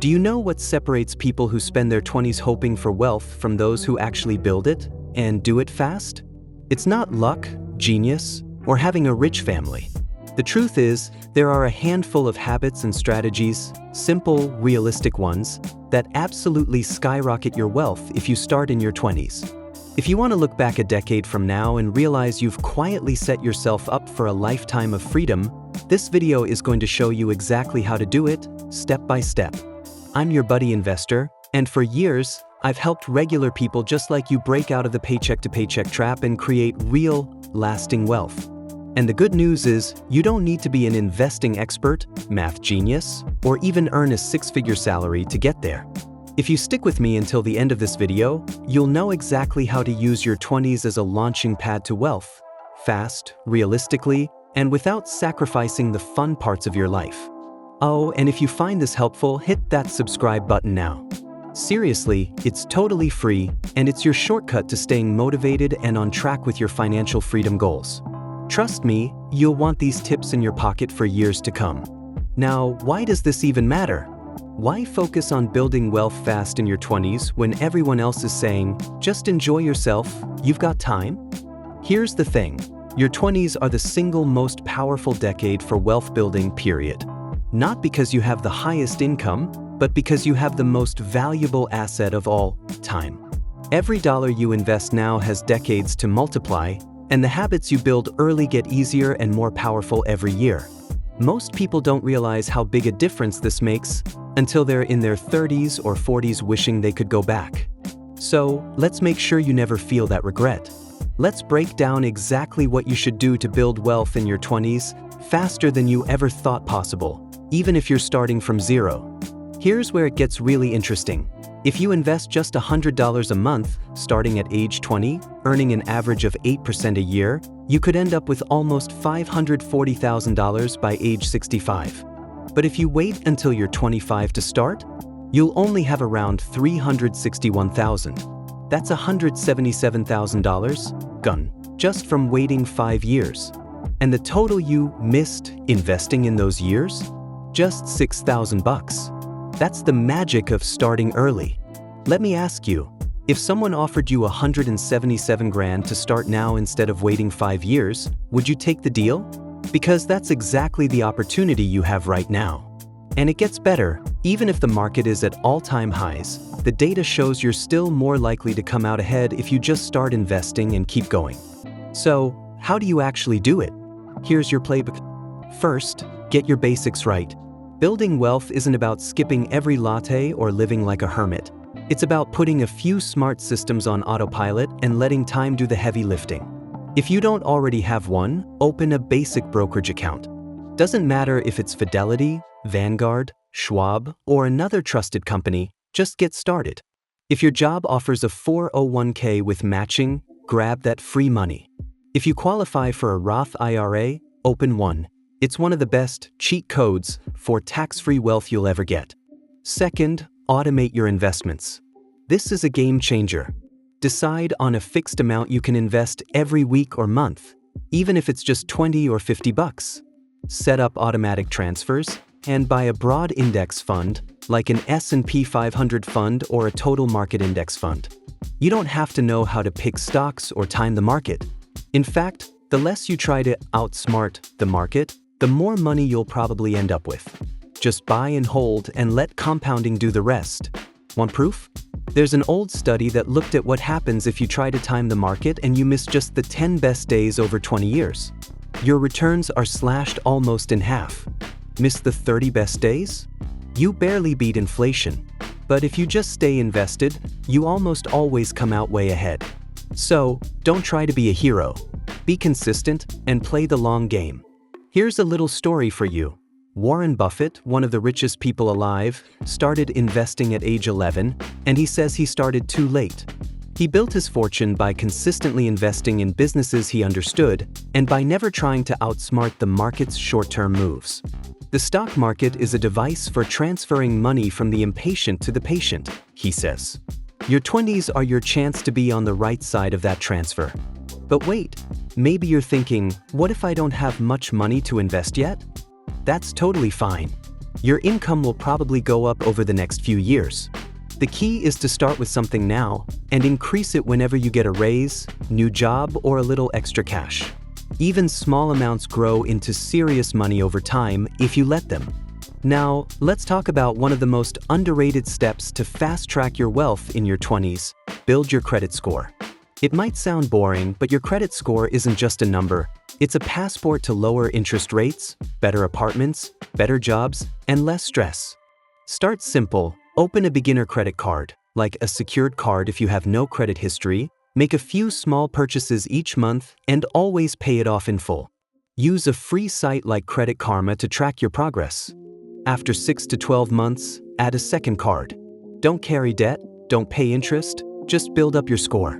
Do you know what separates people who spend their 20s hoping for wealth from those who actually build it and do it fast? It's not luck, genius, or having a rich family. The truth is, there are a handful of habits and strategies, simple, realistic ones, that absolutely skyrocket your wealth if you start in your 20s. If you want to look back a decade from now and realize you've quietly set yourself up for a lifetime of freedom, this video is going to show you exactly how to do it, step by step. I'm your buddy investor, and for years, I've helped regular people just like you break out of the paycheck-to-paycheck trap and create real, lasting wealth. And the good news is, you don't need to be an investing expert, math genius, or even earn a six-figure salary to get there. If you stick with me until the end of this video, you'll know exactly how to use your 20s as a launching pad to wealth, fast, realistically, and without sacrificing the fun parts of your life. Oh, and if you find this helpful, hit that subscribe button now. Seriously, it's totally free, and it's your shortcut to staying motivated and on track with your financial freedom goals. Trust me, you'll want these tips in your pocket for years to come. Now, why does this even matter? Why focus on building wealth fast in your 20s when everyone else is saying, just enjoy yourself, you've got time? Here's the thing, your 20s are the single most powerful decade for wealth building, period. Not because you have the highest income, but because you have the most valuable asset of all, time. Every dollar you invest now has decades to multiply, and the habits you build early get easier and more powerful every year. Most people don't realize how big a difference this makes until they're in their 30s or 40s wishing they could go back. So, let's make sure you never feel that regret. Let's break down exactly what you should do to build wealth in your 20s faster than you ever thought possible, even if you're starting from zero. Here's where it gets really interesting. If you invest just $100 a month, starting at age 20, earning an average of 8% a year, you could end up with almost $540,000 by age 65. But if you wait until you're 25 to start, you'll only have around $361,000. That's $177,000 gone, just from waiting 5 years. And the total you missed investing in those years? Just $6,000. That's the magic of starting early. Let me ask you, if someone offered you $177,000 to start now instead of waiting 5 years, would you take the deal? Because that's exactly the opportunity you have right now. And it gets better, even if the market is at all-time highs, the data shows you're still more likely to come out ahead if you just start investing and keep going. So, how do you actually do it? Here's your playbook. First, get your basics right. Building wealth isn't about skipping every latte or living like a hermit. It's about putting a few smart systems on autopilot and letting time do the heavy lifting. If you don't already have one, open a basic brokerage account. Doesn't matter if it's Fidelity, Vanguard, Schwab, or another trusted company, just get started. If your job offers a 401k with matching, grab that free money. If you qualify for a Roth IRA, open one. It's one of the best cheat codes for tax-free wealth you'll ever get. Second, automate your investments. This is a game changer. Decide on a fixed amount you can invest every week or month, even if it's just 20 or 50 bucks. Set up automatic transfers and buy a broad index fund like an S&P 500 fund or a total market index fund. You don't have to know how to pick stocks or time the market. In fact, the less you try to outsmart the market, the more money you'll probably end up with. Just buy and hold and let compounding do the rest. Want proof? There's an old study that looked at what happens if you try to time the market and you miss just the 10 best days over 20 years. Your returns are slashed almost in half. Miss the 30 best days? You barely beat inflation. But if you just stay invested, you almost always come out way ahead. So, don't try to be a hero. Be consistent and play the long game. Here's a little story for you. Warren Buffett, one of the richest people alive, started investing at age 11, and he says he started too late. He built his fortune by consistently investing in businesses he understood and by never trying to outsmart the market's short-term moves. The stock market is a device for transferring money from the impatient to the patient, he says. Your 20s are your chance to be on the right side of that transfer. But wait, maybe you're thinking, what if I don't have much money to invest yet? That's totally fine. Your income will probably go up over the next few years. The key is to start with something now and increase it whenever you get a raise, new job, or a little extra cash. Even small amounts grow into serious money over time if you let them. Now, let's talk about one of the most underrated steps to fast-track your wealth in your 20s: build your credit score. It might sound boring, but your credit score isn't just a number. It's a passport to lower interest rates, better apartments, better jobs, and less stress. Start simple. Open a beginner credit card, like a secured card if you have no credit history. Make a few small purchases each month and always pay it off in full. Use a free site like Credit Karma to track your progress. After 6 to 12 months, add a second card. Don't carry debt, don't pay interest, just build up your score.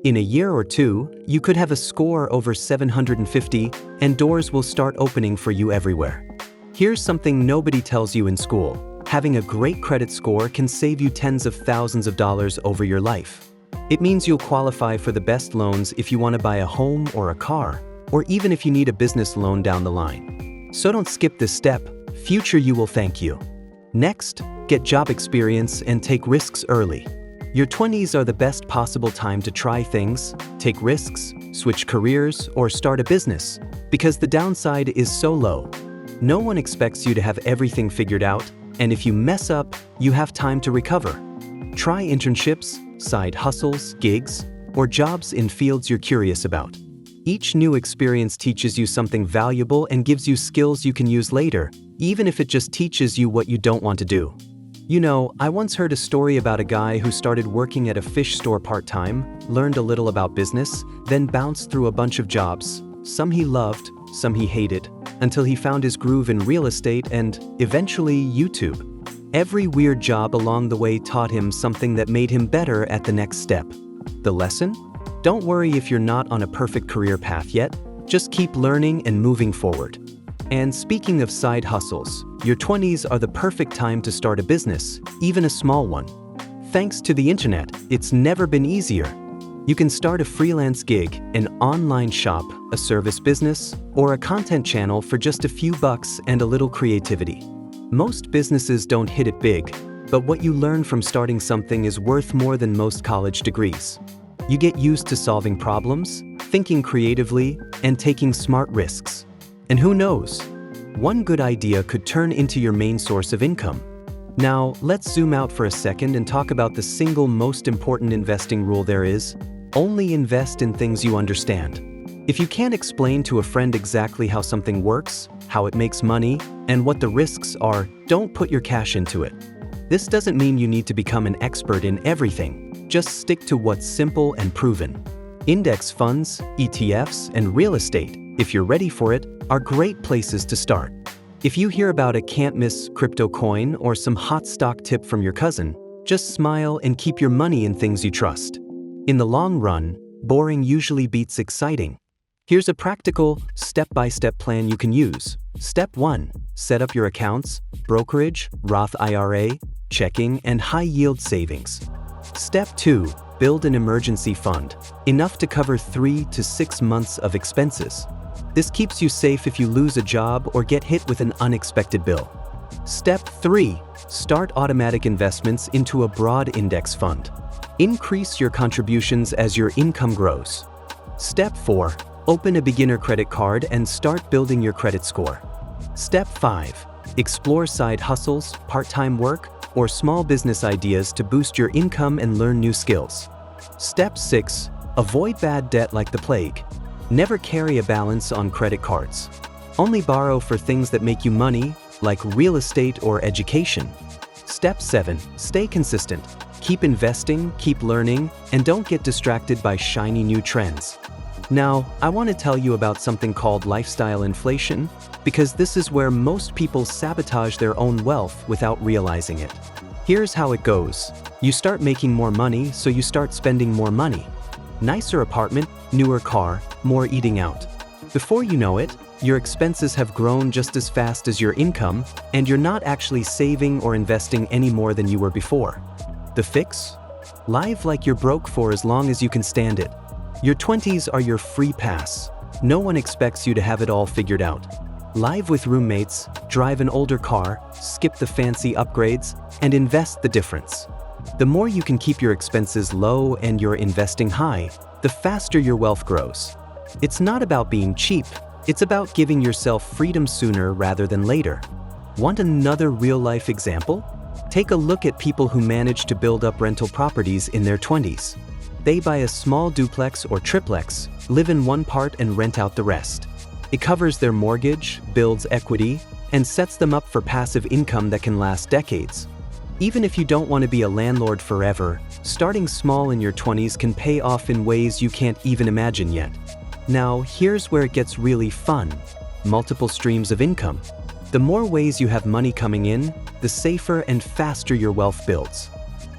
In a year or two, you could have a score over 750 and doors will start opening for you everywhere. Here's something nobody tells you in school. Having a great credit score can save you tens of thousands of dollars over your life. It means you'll qualify for the best loans if you want to buy a home or a car, or even if you need a business loan down the line. So don't skip this step. Future you will thank you. Next, get job experience and take risks early. Your 20s are the best possible time to try things, take risks, switch careers, or start a business, because the downside is so low. No one expects you to have everything figured out, and if you mess up, you have time to recover. Try internships, side hustles, gigs, or jobs in fields you're curious about. Each new experience teaches you something valuable and gives you skills you can use later, even if it just teaches you what you don't want to do. You know, I once heard a story about a guy who started working at a fish store part-time, learned a little about business, then bounced through a bunch of jobs. Some he loved, some he hated, until he found his groove in real estate and, eventually, YouTube. Every weird job along the way taught him something that made him better at the next step. The lesson? Don't worry if you're not on a perfect career path yet, just keep learning and moving forward. And speaking of side hustles, your 20s are the perfect time to start a business, even a small one. Thanks to the internet, it's never been easier. You can start a freelance gig, an online shop, a service business, or a content channel for just a few bucks and a little creativity. Most businesses don't hit it big, but what you learn from starting something is worth more than most college degrees. You get used to solving problems, thinking creatively, and taking smart risks. And who knows? One good idea could turn into your main source of income. Now, let's zoom out for a second and talk about the single most important investing rule there is: only invest in things you understand. If you can't explain to a friend exactly how something works, how it makes money, and what the risks are, don't put your cash into it. This doesn't mean you need to become an expert in everything. Just stick to what's simple and proven. Index funds, ETFs, and real estate, if you're ready for it, are great places to start. If you hear about a can't-miss crypto coin or some hot stock tip from your cousin, just smile and keep your money in things you trust. In the long run, boring usually beats exciting. Here's a practical, step-by-step plan you can use. Step 1. Set up your accounts: brokerage, Roth IRA, checking, and high-yield savings. Step 2. Build an emergency fund, enough to cover 3 to 6 months of expenses. This keeps you safe if you lose a job or get hit with an unexpected bill. Step 3. Start automatic investments into a broad index fund. Increase your contributions as your income grows. Step 4. Open a beginner credit card and start building your credit score. Step 5. Explore side hustles, part-time work, or small business ideas to boost your income and learn new skills. Step 6. Avoid bad debt like the plague. Never carry a balance on credit cards. Only borrow for things that make you money, like real estate or education. Step 7. Stay consistent. Keep investing, keep learning, and don't get distracted by shiny new trends. Now, I want to tell you about something called lifestyle inflation, because this is where most people sabotage their own wealth without realizing it. Here's how it goes. You start making more money, so you start spending more money. Nicer apartment, newer car, more eating out. Before you know it, your expenses have grown just as fast as your income, and you're not actually saving or investing any more than you were before. The fix? Live like you're broke for as long as you can stand it. Your 20s are your free pass. No one expects you to have it all figured out. Live with roommates, drive an older car, skip the fancy upgrades, and invest the difference. The more you can keep your expenses low and your investing high, the faster your wealth grows. It's not about being cheap, it's about giving yourself freedom sooner rather than later. Want another real-life example? Take a look at people who manage to build up rental properties in their 20s. They buy a small duplex or triplex, live in one part and rent out the rest. It covers their mortgage, builds equity, and sets them up for passive income that can last decades. Even if you don't want to be a landlord forever, starting small in your 20s can pay off in ways you can't even imagine yet. Now, here's where it gets really fun. Multiple streams of income. The more ways you have money coming in, the safer and faster your wealth builds.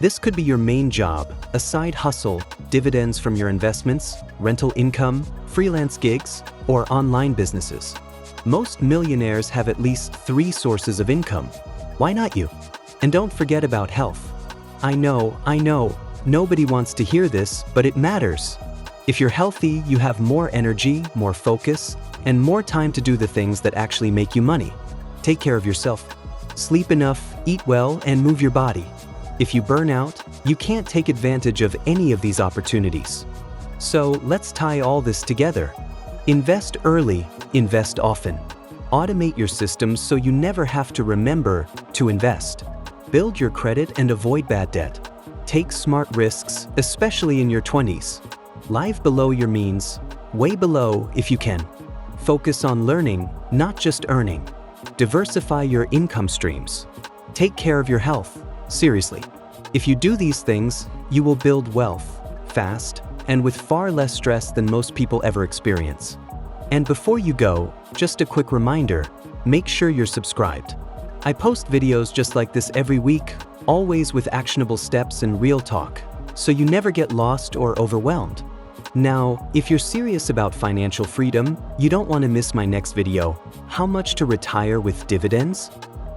This could be your main job, a side hustle, dividends from your investments, rental income, freelance gigs, or online businesses. Most millionaires have at least 3 sources of income. Why not you? And don't forget about health. I know, nobody wants to hear this, but it matters. If you're healthy, you have more energy, more focus, and more time to do the things that actually make you money. Take care of yourself. Sleep enough, eat well, and move your body. If you burn out, you can't take advantage of any of these opportunities. So let's tie all this together. Invest early, invest often. Automate your systems so you never have to remember to invest. Build your credit and avoid bad debt. Take smart risks, especially in your 20s. Live below your means, way below if you can. Focus on learning, not just earning. Diversify your income streams. Take care of your health. Seriously. If you do these things, you will build wealth, fast, and with far less stress than most people ever experience. And before you go, just a quick reminder, make sure you're subscribed. I post videos just like this every week, always with actionable steps and real talk, so you never get lost or overwhelmed. Now, if you're serious about financial freedom, you don't want to miss my next video, How Much to Retire with Dividends?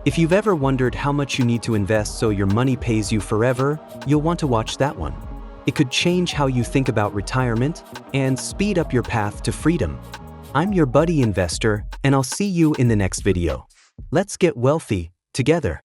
If you've ever wondered how much you need to invest so your money pays you forever, you'll want to watch that one. It could change how you think about retirement and speed up your path to freedom. I'm your buddy investor, and I'll see you in the next video. Let's get wealthy together.